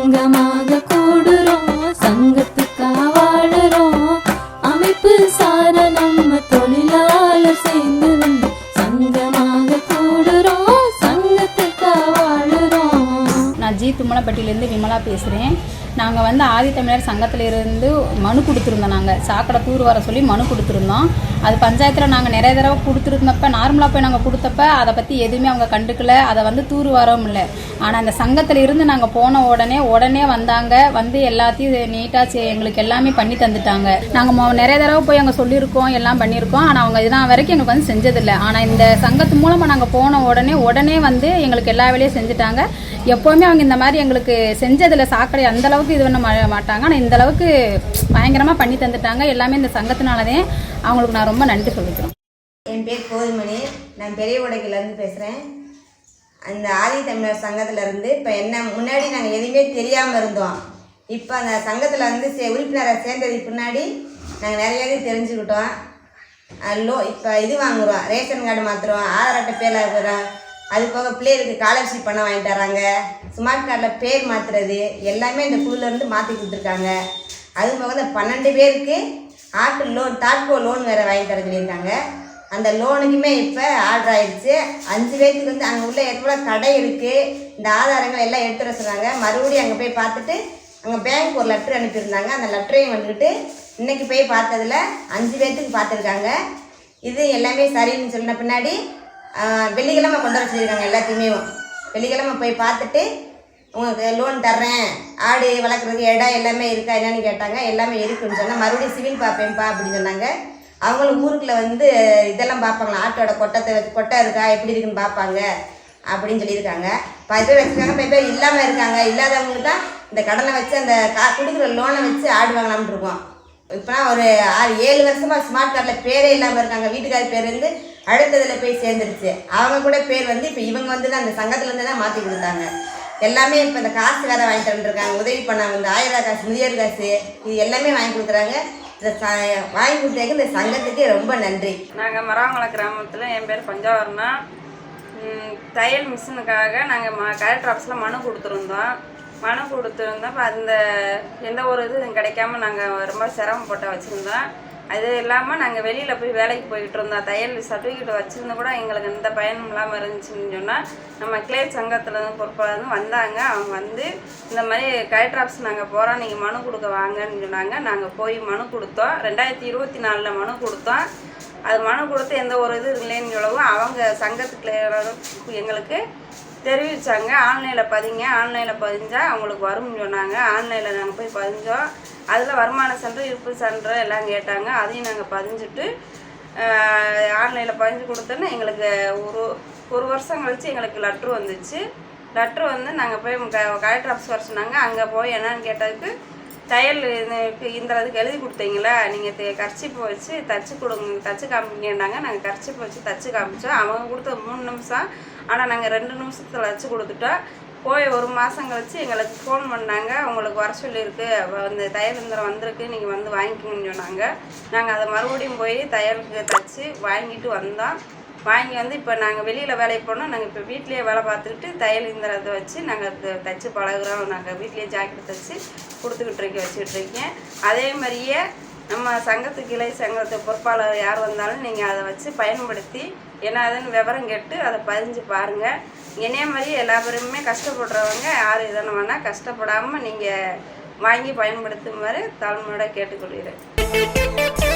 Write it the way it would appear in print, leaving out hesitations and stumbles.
சங்கமாக கூடுறோம், சங்கத்துக்காக வாழுறோம். அமைப்பு சார நம்ம தொழிலாளர் சேர்ந்து சங்கமாக கூடுறோம், சங்கத்துக்காக வாழுறோம். நான் ஜி தும்மலப்பட்டியிலேருந்து விமலா பேசுகிறேன். நாங்கள் ஆதித்தமிழர் சங்கத்தில் இருந்து மனு கொடுத்துருந்தோம். நாங்கள் சாக்கடை தூர் வர சொல்லி மனு கொடுத்துருந்தோம். அது பஞ்சாயத்தில் நாங்கள் நிறைய தடவை கொடுத்துருந்தப்ப நார்மலாக போய் நாங்கள் கொடுத்தப்ப அதை பற்றி எதுவுமே அவங்க கண்டுக்கல. அதை தூர் வரவும் இல்லை. ஆனால் அந்த சங்கத்தில் இருந்து நாங்கள் போன உடனே வந்தாங்க. எல்லாத்தையும் நீட்டாக எங்களுக்கு எல்லாமே பண்ணி தந்துட்டாங்க. நாங்கள் நிறைய தடவை போய் அங்கே சொல்லியிருக்கோம், எல்லாம் பண்ணியிருக்கோம். ஆனால் அவங்க இதுதான் வரைக்கும் எங்களுக்கு செஞ்சதில்லை. ஆனால் இந்த சங்கத்து மூலமாக நாங்கள் போன உடனே எங்களுக்கு எல்லா வேலையும் செஞ்சுட்டாங்க. எப்போவுமே அவங்க இந்த மாதிரி எங்களுக்கு செஞ்சதில்லை. சாக்கடை அந்தளவுக்கு இது பண்ண மாட்டாங்க. ஆனால் இந்த அளவுக்கு பயங்கரமாக பண்ணி தந்துட்டாங்க. எல்லாமே இந்த சங்கத்தினாலதான் அவங்களுக்கு நான் ரொம்ப நன்றி சொல்லிக்கிறோம். என் பேர் கோதுமணி. நான் பெரிய உடைக்கிலேருந்து பேசுகிறேன். அந்த ஆதித்தமிழர் சங்கத்திலேருந்து இப்போ என்ன முன்னாடி நாங்கள் எதுவுமே தெரியாமல் இருந்தோம். இப்போ அந்த சங்கத்தில் உறுப்பினரை சேர்ந்ததுக்கு பின்னாடி நாங்கள் நிறைய இது தெரிஞ்சுக்கிட்டோம். இப்போ இது வாங்குகிறோம், ரேஷன் கார்டு மாற்றுறோம், ஆதார் அட்டை பேரில் இருக்கிறோம். அது போக பிள்ளைகளுக்கு ஸ்காலர்ஷிப் பணம் வாங்கிட்டு தராங்க. ஸ்மார்ட் கார்டில் பேர் மாற்றுறது எல்லாமே இந்த குழுலேருந்து மாற்றி கொடுத்துருக்காங்க. அது போக இந்த 12 பேருக்கு தாட்கோ லோன் வேறு வாங்கி தர சொல்லியிருக்காங்க. அந்த லோனுக்குமே இப்போ ஆர்டர் ஆகிடுச்சு. 5 பேருக்கு அங்கே உள்ள எவ்வளோ கடை இருக்குது, இந்த ஆதாரங்கள் எல்லாம் எடுத்து வர சொன்னாங்க. மறுபடியும் அங்கே போய் பார்த்துட்டு அங்கே பேங்க் ஒரு லெட்ரு அனுப்பியிருந்தாங்க. அந்த லெட்டரையும் வந்துக்கிட்டு இன்றைக்கி போய் பார்த்ததில் 5 பேர்த்துக்கு பார்த்துருக்காங்க. இது எல்லாமே சரின்னு சொன்ன பின்னாடி வெள்ளிக்கிழமை கொண்டு வர சொல்லியிருக்காங்க. எல்லாத்தையுமே வெள்ளிக்கிழமை போய் பார்த்துட்டு உங்களுக்கு லோன் தர்றேன், ஆடு வளர்க்குறதுக்கு இடம் எல்லாமே இருக்கா என்னன்னு கேட்டாங்க. எல்லாமே இருக்குன்னு சொன்னால் மறுபடியும் சிவில் பார்ப்பேன்ப்பா அப்படின்னு சொன்னாங்க. அவங்களும் ஊருக்குள்ளே இதெல்லாம் பார்ப்பாங்களா, ஆட்டோட கொட்டை இருக்கா எப்படி இருக்குன்னு பார்ப்பாங்க அப்படின்னு சொல்லியிருக்காங்க. 10 பேர் வச்சுருக்காங்க, 10 பேர் இல்லாமல் இருக்காங்க. இல்லாதவங்களுக்கு தான் இந்த கடனை வச்சு அந்த கொடுக்குற லோனை வச்சு ஆடு வாங்கலாம்னு இருக்கோம். இப்போலாம் ஒரு 6-7 வருஷமாக ஸ்மார்ட் கார்டில் பேரே இல்லாமல் இருக்காங்க. வீட்டுக்கார பேர் அடுத்ததில் போய் சேர்ந்துருச்சு. அவங்க கூட பேர் இப்போ இவங்க தான் அந்த சங்கத்துலேருந்து தான் மாற்றி கொடுத்தாங்க. எல்லாமே இப்போ இந்த காசு வேறு வாங்கி தந்துருக்காங்க. உதவி பண்ணாங்க. இந்த 1000 காசு, முதியோர் காசு, இது எல்லாமே வாங்கி கொடுக்குறாங்க. இதை வாங்கி கொடுத்ததுக்கு இந்த சங்கத்துக்கு ரொம்ப நன்றி. நாங்கள் மரவங்குளம் கிராமத்தில், என் பேர் பஞ்சாவரம்னா, தையல் மிஷினுக்காக நாங்கள் கலெக்டர் ஆஃபீஸில் மனு கொடுத்துருந்தோம். இப்போ அந்த எந்த ஒரு இதுவும் கிடைக்காம நாங்கள் ரொம்ப சிரமப்பட்டு வச்சுருந்தோம். அது இல்லாமல் நாங்கள் வெளியில் போய் வேலைக்கு போய்கிட்டு இருந்தோம். தையல் சர்டிஃபிகேட் வச்சுருந்து கூட எங்களுக்கு எந்த பயனும் இல்லாமல் இருந்துச்சுன்னு சொன்னால் நம்ம கிளேட் சங்கத்தில் பொறுப்பாளர் வந்தாங்க. அவங்க இந்த மாதிரி கலெக்டர் ஆஃபீஸ் நாங்கள் போகிறோம், நீங்கள் மனு கொடுக்க வாங்கன்னு சொன்னாங்க. நாங்கள் போய் மனு கொடுத்தோம். 2024 மனு கொடுத்தோம். அது மனு கொடுத்து எந்த ஒரு இது இல்லைன்னு சொல்லவும் அவங்க சங்கத்துக்கு எங்களுக்கு தெரிவித்தாங்க. ஆன்லைனில் பதிஞ்சால் அவங்களுக்கு வரும்னு சொன்னாங்க. ஆன்லைனில் நாங்கள் போய் பதிஞ்சோம். அதில் வருமான சான்று, இருப்பு சான்று எல்லாம் கேட்டாங்க. அதையும் நாங்கள் பதிஞ்சுட்டு ஆன்லைனில் பதிஞ்சு கொடுத்தோன்னா எங்களுக்கு ஒரு வருஷம் கழித்து எங்களுக்கு லெட்ரு வந்துச்சு. லெட்ரு நாங்கள் போய் கலெக்டர் ஆஃபீஸ் வர சொன்னாங்க. அங்கே போய் என்னன்னு கேட்டதுக்கு தையல் இந்த இதுக்கு எழுதி கொடுத்தீங்களா, நீங்கள் கர்ச்சிப்பு வச்சு தச்சு காமிங்கன்னாங்க. நாங்கள் கர்ச்சிப்பு வச்சு தச்சு காமிச்சோம். அவங்க கொடுத்த 3 நிமிஷம், ஆனால் நாங்கள் 2 நிமிஷத்தில் வச்சு கொடுத்துட்டோம். போய் 1 மாதம் கழிச்சு எங்களுக்கு ஃபோன் பண்ணாங்க. உங்களுக்கு வர சொல்லியிருக்கு, அந்த தையல் இயந்திரம் வந்திருக்கு, நீங்கள் வாங்கிக்கணும்னு சொன்னாங்க. நாங்கள் அதை மறுபடியும் போய் தையலுக்கு தச்சு வாங்கிட்டு வந்தோம். வாங்கி இப்போ நாங்கள் வெளியில் வேலைக்கு போனோம். நாங்கள் இப்போ வீட்லேயே வேலை பார்த்துக்கிட்டு தையல் இயந்திரத்தை வச்சு நாங்கள் தச்சு பழகுறோம். நாங்கள் வீட்லேயே ஜாக்கெட் தச்சு வச்சுக்கிட்டு இருக்கேன். அதே மாதிரியே நம்ம கிளை சங்கத்து பொறுப்பாளர் யார் வந்தாலும் நீங்கள் அதை வச்சு பயன்படுத்தி என்னதுன்னு விவரம் கேட்டு அதை பதிஞ்சு பாருங்கள். என்னைய மாதிரி எல்லா பேருமே கஷ்டப்படுறவங்க யார் இதனை வேணால் கஷ்டப்படாமல் நீங்கள் வாங்கி பயன்படுத்துமாறு தாழ்மையோட கேட்டுக்கொள்கிறேன்.